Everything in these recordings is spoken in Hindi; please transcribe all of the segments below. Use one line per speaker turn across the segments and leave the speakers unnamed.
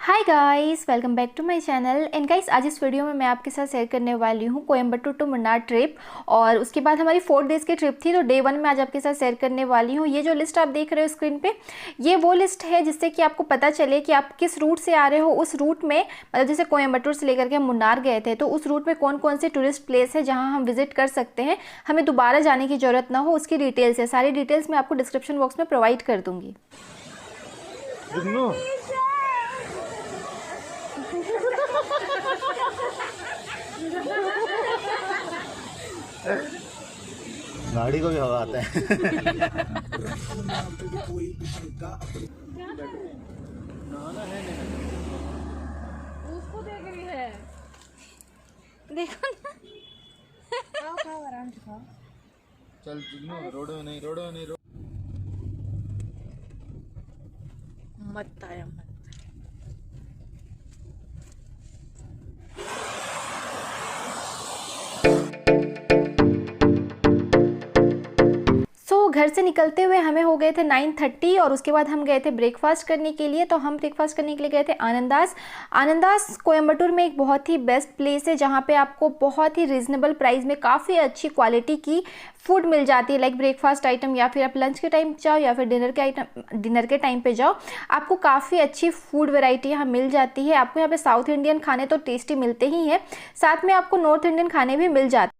Hi guys, welcome back to my channel. And guys, आज इस वीडियो में मैं आपके साथ शेयर करने वाली हूँ कोयम्बटूर टू मुन्नार ट्रिप। और उसके बाद हमारी 4 डेज़ की ट्रिप थी, तो डे 1 में आज आपके साथ शेयर करने वाली हूँ। ये जो लिस्ट आप देख रहे हो स्क्रीन पे, ये वो लिस्ट है जिससे कि आपको पता चले कि आप किस रूट से आ रहे हो। उस रूट में मतलब जैसे कोयम्बटूर से लेकर के हम मुन्नार गए थे, तो उस रूट में कौन कौन से टूरिस्ट प्लेस है जहाँ हम विजिट कर सकते हैं, हमें दोबारा जाने की ज़रूरत ना हो, उसकी डिटेल्स है। सारी डिटेल्स मैं आपको डिस्क्रिप्शन बॉक्स में प्रोवाइड कर दूँगी।
गाड़ी को भी हवा आता है।
उसको देख रही है, देखो ना। खाओ आराम से खाओ।
चल रोड में नहीं
मत आया मत। घर से निकलते हुए हमें हो गए थे 9:30 और उसके बाद हम गए थे ब्रेकफास्ट करने के लिए। तो हम ब्रेकफास्ट करने के लिए गए थे आनंदास। आनंदास कोयम्बटूर में एक बहुत ही बेस्ट प्लेस है जहाँ पे आपको बहुत ही रीज़नेबल प्राइस में काफ़ी अच्छी क्वालिटी की फूड मिल जाती है। लाइक ब्रेकफास्ट आइटम, या फिर आप लंच के टाइम जाओ या फिर डिनर के टाइम पे जाओ, आपको काफ़ी अच्छी फूड वैरायटी यहाँ मिल जाती है। आपको यहाँ पे साउथ इंडियन खाने तो टेस्टी मिलते ही हैं, साथ में आपको नॉर्थ इंडियन खाने भी मिल जाते हैं।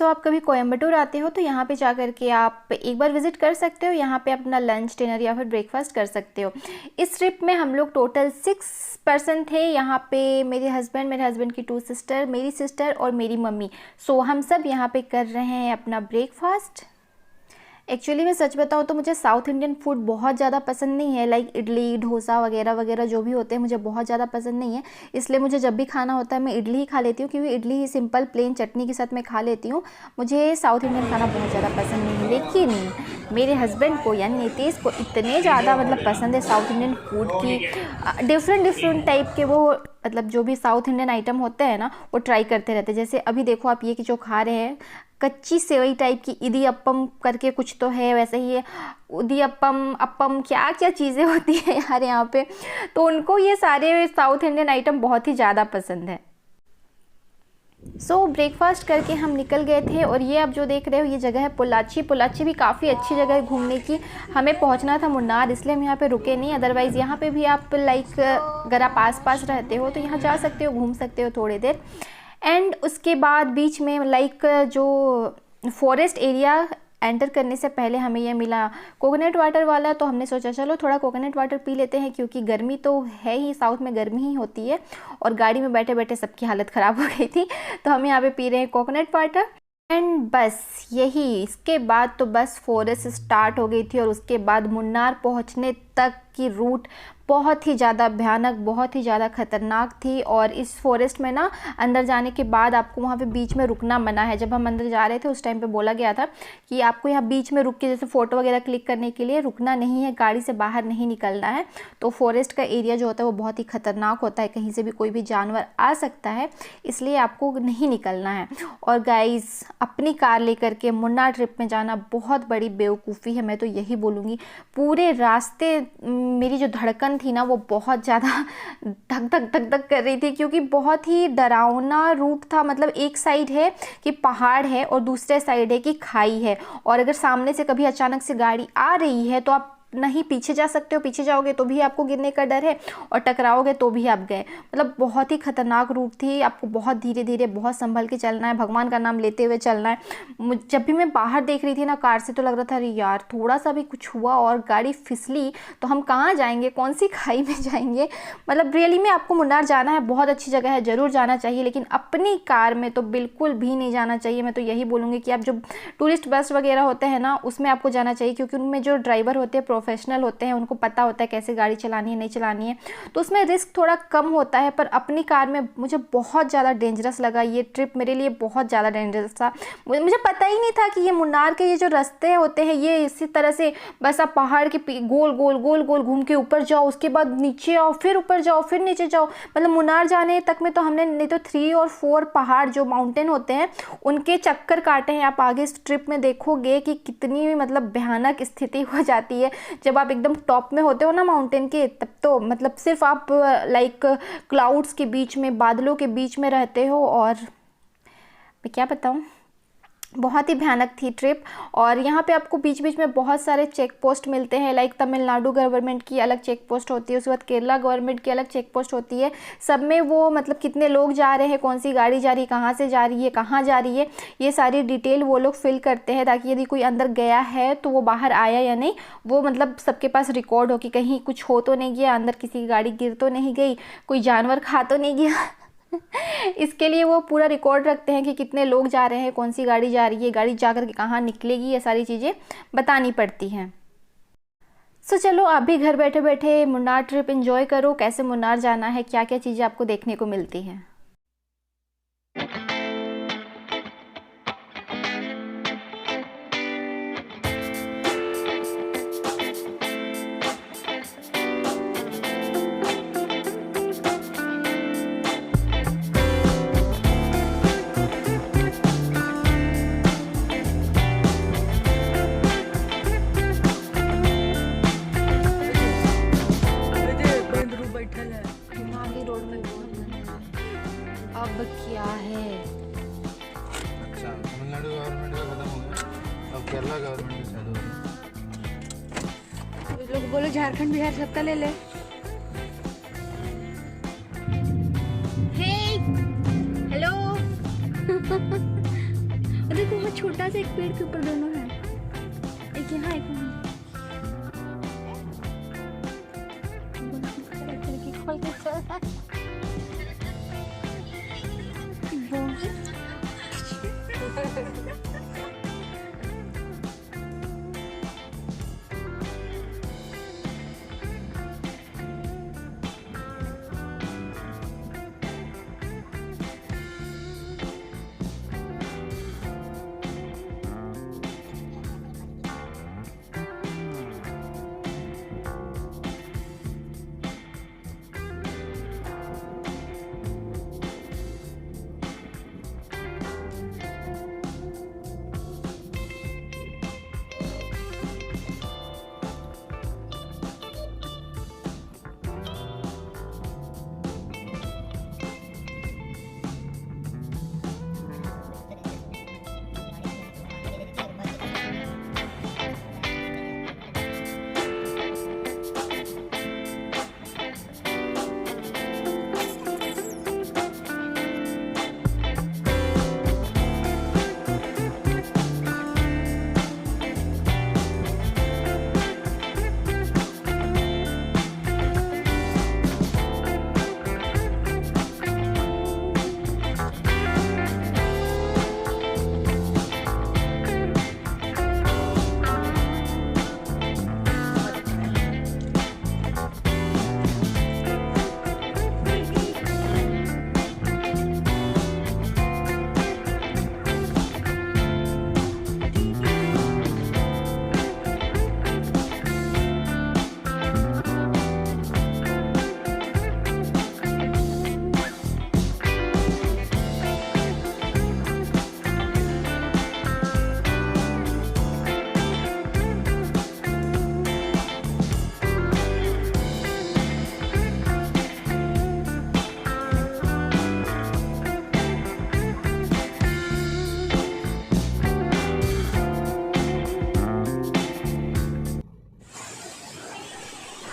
आप कभी कोयम्बटूर आते हो तो यहाँ पे जा कर के आप एक बार विज़िट कर सकते हो। यहाँ पे अपना लंच, डिनर या फिर ब्रेकफास्ट कर सकते हो। इस ट्रिप में हम लोग टोटल 6 पर्सन थे। यहाँ पे मेरे हस्बैंड की 2 सिस्टर, मेरी सिस्टर और मेरी मम्मी। हम सब यहाँ पे कर रहे हैं अपना ब्रेकफास्ट। एक्चुअली मैं सच बताऊँ तो मुझे साउथ इंडियन फूड बहुत ज़्यादा पसंद नहीं है। लाइक इडली, डोसा वगैरह वगैरह जो भी होते हैं मुझे बहुत ज़्यादा पसंद नहीं है। इसलिए मुझे जब भी खाना होता है मैं इडली ही खा लेती हूँ, क्योंकि इडली ही सिंपल प्लेन चटनी के साथ मैं खा लेती हूँ। मुझे साउथ इंडियन खाना बहुत ज़्यादा पसंद नहीं है। लेकिन मेरे हस्बैंड को यानी नीतीश को इतने ज़्यादा मतलब पसंद है साउथ इंडियन फूड की। डिफरेंट टाइप के वो मतलब जो भी साउथ इंडियन आइटम होते हैं ना, वो ट्राई करते रहते हैं। जैसे अभी देखो आप ये कि जो खा रहे हैं, कच्ची सेवई टाइप की इडी अप्पम करके कुछ तो है, वैसे ही है उदी अप्पम अप्पम, क्या क्या चीज़ें होती हैं यार यहाँ पे। तो उनको ये सारे साउथ इंडियन आइटम बहुत ही ज़्यादा पसंद है। ब्रेकफास्ट करके हम निकल गए थे। और ये आप जो देख रहे हो ये जगह है पोलाची। पोलाची भी काफ़ी अच्छी जगह है घूमने की। हमें पहुंचना था मुन्नार, इसलिए हम यहाँ पे रुके नहीं। अदरवाइज़ यहाँ पे भी आप लाइक अगर आप आस-पास रहते हो तो यहाँ जा सकते हो, घूम सकते हो थोड़ी देर। एंड उसके बाद बीच में लाइक जो फॉरेस्ट एरिया एंटर करने से पहले हमें ये मिला कोकोनट वाटर वाला। तो हमने सोचा चलो थोड़ा कोकोनट वाटर पी लेते हैं, क्योंकि गर्मी तो है ही, साउथ में गर्मी ही होती है। और गाड़ी में बैठे बैठे सबकी हालत ख़राब हो गई थी, तो हम यहाँ पे पी रहे हैं कोकोनट वाटर। एंड बस यही, इसके बाद तो बस फॉरेस्ट स्टार्ट हो गई थी। और उसके बाद मुन्नार पहुँचने तक की रूट बहुत ही ज़्यादा भयानक, बहुत ही ज़्यादा ख़तरनाक थी। और इस फॉरेस्ट में ना अंदर जाने के बाद आपको वहाँ पे बीच में रुकना मना है। जब हम अंदर जा रहे थे उस टाइम पे बोला गया था कि आपको यहाँ बीच में रुक के जैसे फ़ोटो वगैरह क्लिक करने के लिए रुकना नहीं है, गाड़ी से बाहर नहीं निकलना है। तो फॉरेस्ट का एरिया जो होता है वो बहुत ही ख़तरनाक होता है, कहीं से भी कोई भी जानवर आ सकता है, इसलिए आपको नहीं निकलना है। और गाइज़, अपनी कार लेकर के मुन्नार ट्रिप में जाना बहुत बड़ी बेवकूफ़ी है, मैं तो यही बोलूँगी। पूरे रास्ते मेरी जो धड़कन थी ना वो बहुत ज़्यादा धक धक धक धक कर रही थी, क्योंकि बहुत ही डरावना रूट था। मतलब एक साइड है कि पहाड़ है और दूसरे साइड है कि खाई है। और अगर सामने से कभी अचानक से गाड़ी आ रही है तो आप नहीं पीछे जा सकते हो, पीछे जाओगे तो भी आपको गिरने का डर है, और टकराओगे तो भी आप गए। मतलब बहुत ही खतरनाक रूट थी। आपको बहुत धीरे धीरे, बहुत संभल के चलना है, भगवान का नाम लेते हुए चलना है। जब भी मैं बाहर देख रही थी ना कार से, तो लग रहा था अरे यार थोड़ा सा भी कुछ हुआ और गाड़ी फिसली तो हम कहाँ जाएंगे, कौन सी खाई में जाएंगे। मतलब रियली में आपको मुन्नार जाना है, बहुत अच्छी जगह है, ज़रूर जाना चाहिए, लेकिन अपनी कार में तो बिल्कुल भी नहीं जाना चाहिए। मैं तो यही बोलूँगी कि आप जो टूरिस्ट बस वगैरह होते हैं ना, उसमें आपको जाना चाहिए, क्योंकि उनमें जो ड्राइवर होते हैं प्रोफेशनल होते हैं, उनको पता होता है कैसे गाड़ी चलानी है, नहीं चलानी है, तो उसमें रिस्क थोड़ा कम होता है। पर अपनी कार में मुझे बहुत ज़्यादा डेंजरस लगा ये ट्रिप, मेरे लिए बहुत ज़्यादा डेंजरस था। मुझे पता ही नहीं था कि ये मुन्नार के ये जो रास्ते होते हैं ये इसी तरह से बस आप पहाड़ के गोल गोल गोल गोल घूम के ऊपर जाओ, उसके बाद नीचे आओ, फिर ऊपर जाओ, फिर नीचे जाओ। मतलब मुन्नार जाने तक में तो हमने नहीं तो 3 और 4 पहाड़ जो माउंटेन होते हैं उनके चक्कर काटे हैं। आप आगे इस ट्रिप में देखोगे कि कितनी मतलब भयानक स्थिति हो जाती है जब आप एकदम टॉप में होते हो ना माउंटेन के, तब तो मतलब सिर्फ आप लाइक क्लाउड्स के बीच में, बादलों के बीच में रहते हो। और मैं क्या बताऊँ, बहुत ही भयानक थी ट्रिप। और यहाँ पे आपको बीच बीच में बहुत सारे चेक पोस्ट मिलते हैं, लाइक तमिलनाडु गवर्नमेंट की अलग चेक पोस्ट होती है, उसके बाद केरला गवर्नमेंट की अलग चेक पोस्ट होती है। सब में वो मतलब कितने लोग जा रहे हैं, कौन सी गाड़ी जा रही है, कहाँ से जा रही है, कहाँ जा रही है, ये सारी डिटेल वो लोग फिल करते हैं, ताकि यदि कोई अंदर गया है तो वो बाहर आया या नहीं, वो मतलब सबके पास रिकॉर्ड हो कि कहीं कुछ हो तो नहीं गया, अंदर किसी की गाड़ी गिर तो नहीं गई, कोई जानवर खा तो नहीं गया। इसके लिए वो पूरा रिकॉर्ड रखते हैं कि कितने लोग जा रहे हैं, कौन सी गाड़ी जा रही है, गाड़ी जाकर के कहाँ निकलेगी, ये सारी चीज़ें बतानी पड़ती हैं। सो चलो आप भी घर बैठे बैठे मुन्नार ट्रिप एंजॉय करो। कैसे मुन्नार जाना है, क्या क्या चीज़ें आपको देखने को मिलती हैं। अब क्या है,
अच्छा तमिलनाडु गवर्नमेंट का खत्म हो गया, अब केरला गवर्नमेंट का चालू हो गया।
लोग बोलो झारखंड बिहार सबका ले ले।
हेलो। देखो वो छोटा सा एक पेड़ के ऊपर दोनों है, एक यहाँ एक वहाँ। खोल के चल रहा है।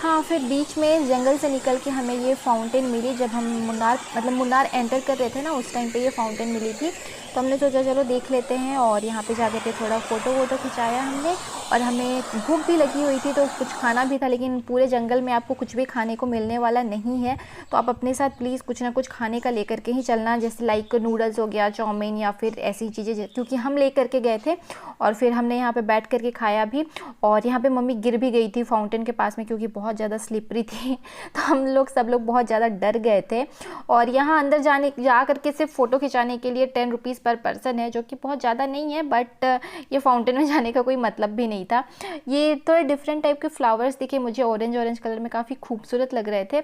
हाँ, फिर बीच में जंगल से निकल के हमें ये फाउंटेन मिली। जब हम मुन्नार एंटर कर रहे थे ना, उस टाइम पे ये फाउंटेन मिली थी, तो हमने सोचा चलो देख लेते हैं। और यहाँ पे जाकर के थोड़ा फ़ोटो वोटो खिंचाया हमने। और हमें भूख भी लगी हुई थी तो कुछ खाना भी था, लेकिन पूरे जंगल में आपको कुछ भी खाने को मिलने वाला नहीं है, तो आप अपने साथ प्लीज़ कुछ ना कुछ खाने का लेकर के ही चलना, जैसे लाइक नूडल्स हो गया, चाउमीन या फिर ऐसी चीज़ें, क्योंकि हम ले करके गए थे। और फिर हमने यहाँ पे बैठ करके खाया भी। और यहाँ पे मम्मी गिर भी गई थी फाउंटेन के पास में, क्योंकि बहुत ज़्यादा स्लिपरी थी, तो हम लोग सब लोग बहुत ज़्यादा डर गए थे। और यहाँ अंदर जा करके सिर्फ फ़ोटो खिंचाने के लिए 10 रुपीज़ पर पर्सन है, जो कि बहुत ज़्यादा नहीं है, बट ये फाउंटेन में जाने का कोई मतलब भी नहीं था। ये थोड़े डिफरेंट टाइप के फ्लावर्स दिखे मुझे, ऑरेंज कलर में, काफ़ी खूबसूरत लग रहे थे।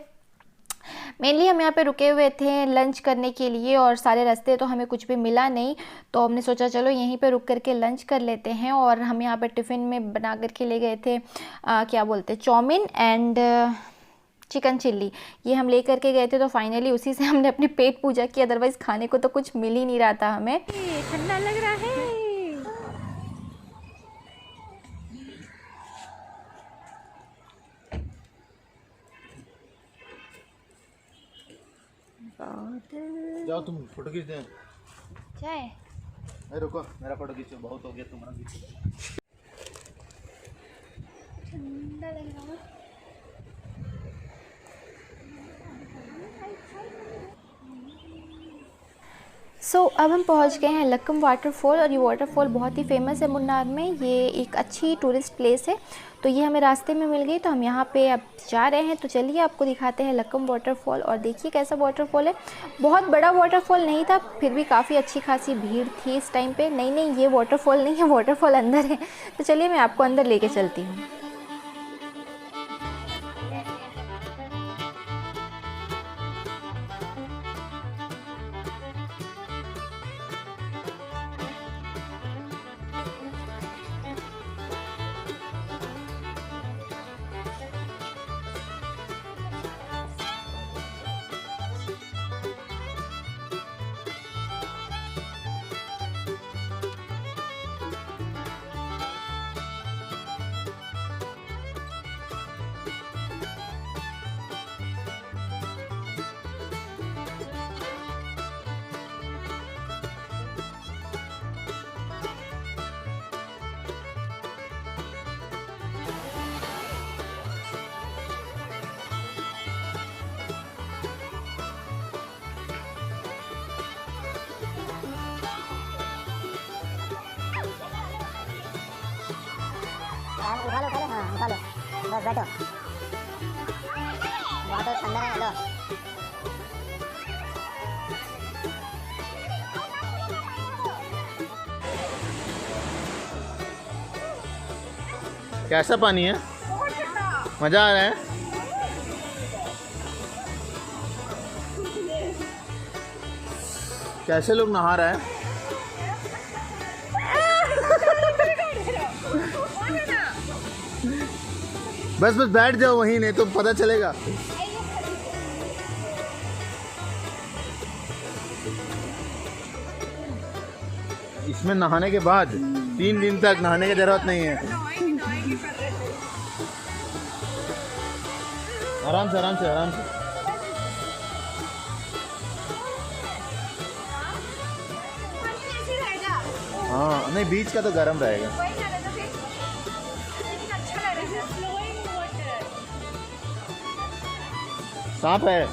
मेनली हम यहाँ पे रुके हुए थे लंच करने के लिए और सारे रास्ते तो हमें कुछ भी मिला नहीं, तो हमने सोचा चलो यहीं पे रुक करके लंच कर लेते हैं। और हम यहाँ पे टिफ़िन में बना करके ले गए थे क्या बोलते हैं, चाउमीन एंड चिकन चिल्ली, ये हम ले करके गए थे। तो फाइनली उसी से हमने अपने पेट पूजा की, अदरवाइज़ खाने को तो कुछ मिल ही नहीं रहा था हमें।
ठंडा लग रहा है।
जाओ तुम फोटो खींच दे।
चाय
अरे रुको, मेरा फोटो खींचो, बहुत हो गया तुम्हारा खींचो।
ठंडा लग रहा है। अब हम पहुंच गए हैं लक्कम वाटरफॉल, और ये वाटरफॉल बहुत ही फेमस है मुन्नार में। ये एक अच्छी टूरिस्ट प्लेस है, तो ये हमें रास्ते में मिल गई, तो हम यहाँ पे अब जा रहे हैं। तो चलिए आपको दिखाते हैं लक्कम वाटरफॉल, और देखिए कैसा वाटरफॉल है। बहुत बड़ा वाटरफॉल नहीं था, फिर भी काफ़ी अच्छी खासी भीड़ थी इस टाइम पे। नहीं ये वाटरफॉल नहीं है, वाटरफॉल अंदर है। तो चलिए मैं आपको अंदर लेके चलती हूँ।
उठा लो हाँ उठा लो, बस बैठो, वाटर अंदर है। लो
कैसा पानी है? मजा आ रहा है? कैसे लोग नहा रहा है? बस बैठ जाओ वहीं, नहीं तो पता चलेगा। इसमें नहाने के बाद 3 दिन तक नहाने की जरूरत नहीं है। आराम से आराम से आराम से। हाँ नहीं, बीच का तो गर्म रहेगा। सांप है।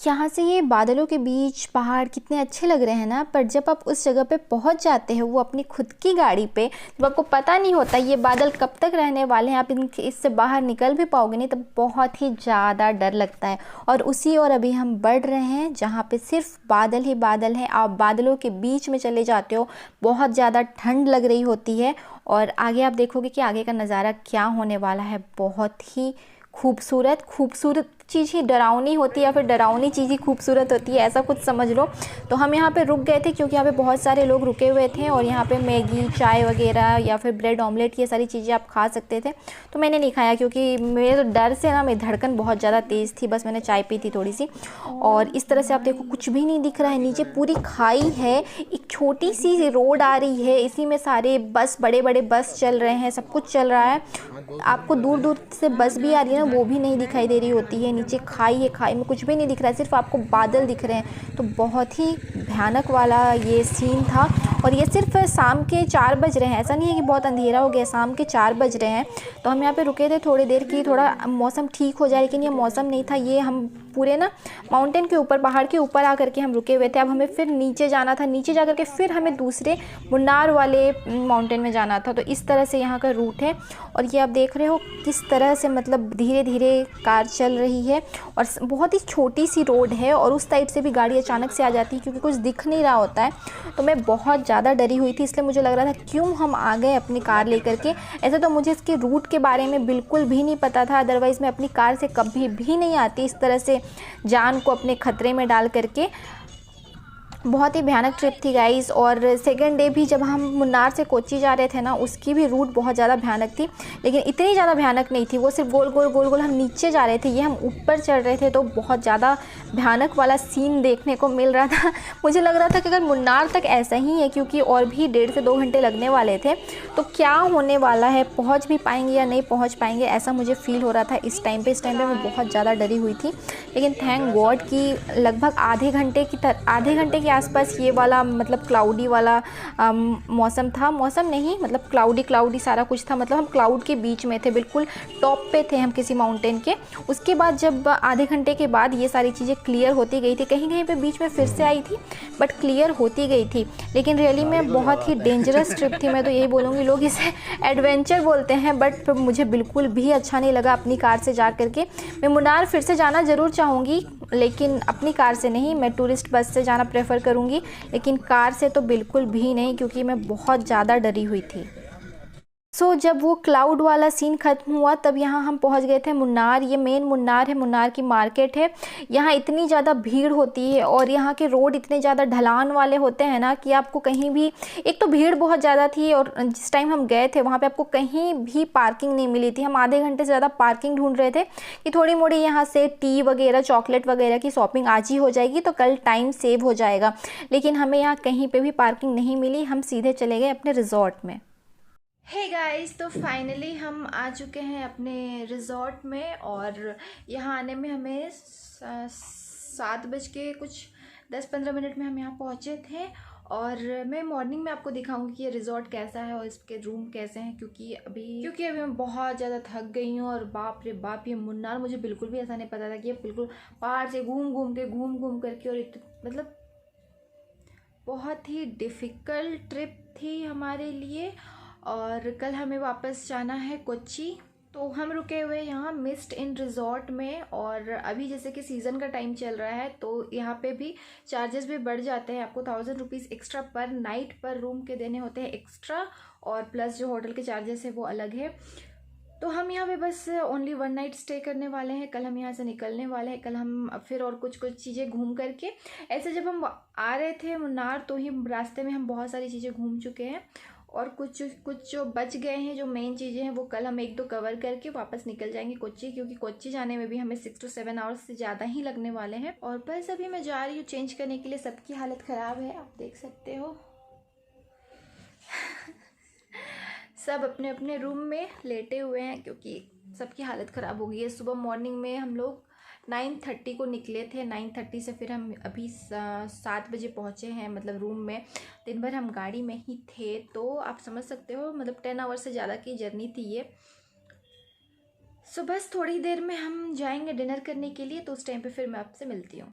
यहाँ से ये बादलों के बीच पहाड़ कितने अच्छे लग रहे हैं ना, पर जब आप उस जगह पे पहुँच जाते हो वो अपनी खुद की गाड़ी पे, जब आपको पता नहीं होता ये बादल कब तक रहने वाले हैं, आप इससे बाहर निकल भी पाओगे नहीं, तब बहुत ही ज़्यादा डर लगता है। और उसी और अभी हम बढ़ रहे हैं जहाँ पे सिर्फ बादल ही बादल हैं। आप बादलों के बीच में चले जाते हो, बहुत ज़्यादा ठंड लग रही होती है और आगे आप देखोगे कि आगे का नज़ारा क्या होने वाला है। बहुत ही खूबसूरत चीज़ ही डरावनी होती है या फिर डरावनी चीज़ ही खूबसूरत होती है, ऐसा कुछ समझ लो। तो हम यहाँ पे रुक गए थे क्योंकि यहाँ पे बहुत सारे लोग रुके हुए थे और यहाँ पे मैगी, चाय वगैरह या फिर ब्रेड ऑमलेट, ये सारी चीज़ें आप खा सकते थे। तो मैंने नहीं खाया क्योंकि मेरे डर से ना मेरी धड़कन बहुत ज़्यादा तेज़ थी, बस मैंने चाय पी थी थोड़ी सी। और इस तरह से आप देखो कुछ भी नहीं दिख रहा है, नीचे पूरी खाई है, एक छोटी सी रोड आ रही है, इसी में सारे बस, बड़े बड़े बस चल रहे हैं, सब कुछ चल रहा है। आपको दूर दूर से बस भी आ रही है ना, वो भी नहीं दिखाई दे रही होती है। नीचे खाई है, खाई में कुछ भी नहीं दिख रहा है, सिर्फ आपको बादल दिख रहे हैं। तो बहुत ही भयानक वाला ये सीन था। और ये सिर्फ शाम के 4 बज रहे हैं, ऐसा नहीं है कि बहुत अंधेरा हो गया, शाम के 4 बज रहे हैं। तो हम यहाँ पे रुके थे थोड़ी देर की, थोड़ा मौसम ठीक हो जाए, लेकिन ये मौसम नहीं था। ये हम पूरे ना माउंटेन के ऊपर, पहाड़ के ऊपर आकर के हम रुके हुए थे। अब हमें फिर नीचे जाना था, नीचे जा कर के फिर हमें दूसरे मुन्नार वाले माउंटेन में जाना था। तो इस तरह से यहाँ का रूट है। और ये आप देख रहे हो किस तरह से मतलब धीरे धीरे कार चल रही है और बहुत ही छोटी सी रोड है और उस साइड से भी गाड़ी अचानक से आ जाती है क्योंकि कुछ दिख नहीं रहा होता है। तो मैं बहुत ज़्यादा डरी हुई थी, इसलिए मुझे लग रहा था क्यों हम आ गए अपनी कार लेकर के। ऐसे तो मुझे इसके रूट के बारे में बिल्कुल भी नहीं पता था, अदरवाइज़ मैं अपनी कार से कभी भी नहीं आती इस तरह से जान को अपने खतरे में डाल करके। बहुत ही भयानक ट्रिप थी गाइस। और सेकंड डे भी जब हम मुन्नार से कोच्चि जा रहे थे ना, उसकी भी रूट बहुत ज़्यादा भयानक थी, लेकिन इतनी ज़्यादा भयानक नहीं थी। वो सिर्फ गोल गोल गोल गोल हम नीचे जा रहे थे, ये हम ऊपर चढ़ रहे थे, तो बहुत ज़्यादा भयानक वाला सीन देखने को मिल रहा था। मुझे लग रहा था कि अगर मुन्नार तक ऐसा ही है, क्योंकि और भी 1.5 से 2 घंटे लगने वाले थे, तो क्या होने वाला है, पहुँच भी पाएंगे या नहीं पहुँच पाएंगे, ऐसा मुझे फील हो रहा था इस टाइम पे। मैं बहुत ज़्यादा डरी हुई थी, लेकिन थैंक गॉड कि लगभग आधे घंटे के आसपास ये वाला मतलब क्लाउडी वाला मौसम था। मौसम नहीं, मतलब क्लाउडी सारा कुछ था। मतलब हम क्लाउड के बीच में थे, बिल्कुल टॉप पे थे हम किसी माउंटेन के। उसके बाद जब आधे घंटे के बाद ये सारी चीज़ें क्लियर होती गई थी, कहीं कहीं पे बीच में फिर से आई थी, बट क्लियर होती गई थी। लेकिन रियली में बहुत ही डेंजरस ट्रिप थी। मैं तो यही बोलूँगी, लोग इसे एडवेंचर बोलते हैं, बट मुझे बिल्कुल भी अच्छा नहीं लगा अपनी कार से जा कर के। मैं मुन्नार फिर से जाना ज़रूर चाहूँगी, लेकिन अपनी कार से नहीं। मैं टूरिस्ट बस से जाना प्रेफर करूँगी, लेकिन कार से तो बिल्कुल भी नहीं, क्योंकि मैं बहुत ज़्यादा डरी हुई थी। जब वो क्लाउड वाला सीन ख़त्म हुआ, तब यहाँ हम पहुँच गए थे मुन्नार। ये मेन मुन्नार है, मुन्नार की मार्केट है। यहाँ इतनी ज़्यादा भीड़ होती है और यहाँ के रोड इतने ज़्यादा ढलान वाले होते हैं ना कि आपको कहीं भी, एक तो भीड़ बहुत ज़्यादा थी और जिस टाइम हम गए थे वहाँ पे आपको कहीं भी पार्किंग नहीं मिली थी। हम आधे घंटे से ज़्यादा पार्किंग ढूंढ रहे थे कि थोड़ी मोड़ी यहाँ से टी वगैरह, चॉकलेट वगैरह की शॉपिंग आज ही हो जाएगी तो कल टाइम सेव हो जाएगा, लेकिन हमें यहाँ कहीं पर भी पार्किंग नहीं मिली। हम सीधे चले गए अपने रिजॉर्ट में। हे गाइस, तो फाइनली हम आ चुके हैं अपने रिज़ॉर्ट में और यहाँ आने में हमें 7 बज के कुछ 10-15 मिनट में हम यहाँ पहुँचे थे। और मैं मॉर्निंग में आपको दिखाऊंगी कि ये रिज़ॉर्ट कैसा है और इसके रूम कैसे हैं, क्योंकि अभी मैं बहुत ज़्यादा थक गई हूँ। और बाप रे बाप, ये मुन्नार मुझे बिल्कुल भी ऐसा नहीं पता था कि ये बिल्कुल पहाड़ से घूम घूम करके, और मतलब बहुत ही डिफ़िकल्ट ट्रिप थी हमारे लिए। और कल हमें वापस जाना है कोच्चि। तो हम रुके हुए यहाँ मिस्ट इन रिज़ॉर्ट में। और अभी जैसे कि सीज़न का टाइम चल रहा है, तो यहाँ पे भी चार्जेस भी बढ़ जाते हैं। आपको 1000 रुपीज़ एक्स्ट्रा पर नाइट पर रूम के देने होते हैं एक्स्ट्रा, और प्लस जो होटल के चार्जेस है वो अलग है। तो हम यहाँ पे बस ओनली 1 नाइट स्टे करने वाले हैं। कल हम यहाँ से निकलने वाले हैं। कल हम फिर और कुछ चीज़ें घूम करके, ऐसे जब हम आ रहे थे मुन्नार तो ही रास्ते में हम बहुत सारी चीज़ें घूम चुके हैं, और कुछ जो बच गए हैं, जो मेन चीज़ें हैं, वो कल हम 1-2 कवर करके वापस निकल जाएंगे कोच्चि, क्योंकि कोच्चि जाने में भी हमें 6 to 7 आवर्स से ज़्यादा ही लगने वाले हैं। और बस अभी मैं जा रही हूँ चेंज करने के लिए। सबकी हालत ख़राब है, आप देख सकते हो। सब अपने अपने रूम में लेटे हुए हैं क्योंकि सबकी हालत ख़राब हो गई है। सुबह मॉर्निंग में हम लोग 9:30 को निकले थे। 9:30 से फिर हम अभी 7 बजे पहुँचे हैं, मतलब रूम में। दिन भर हम गाड़ी में ही थे, तो आप समझ सकते हो मतलब 10 आवर्स से ज़्यादा की जर्नी थी ये। बस थोड़ी देर में हम जाएंगे डिनर करने के लिए, तो उस टाइम पे फिर मैं आपसे मिलती हूँ।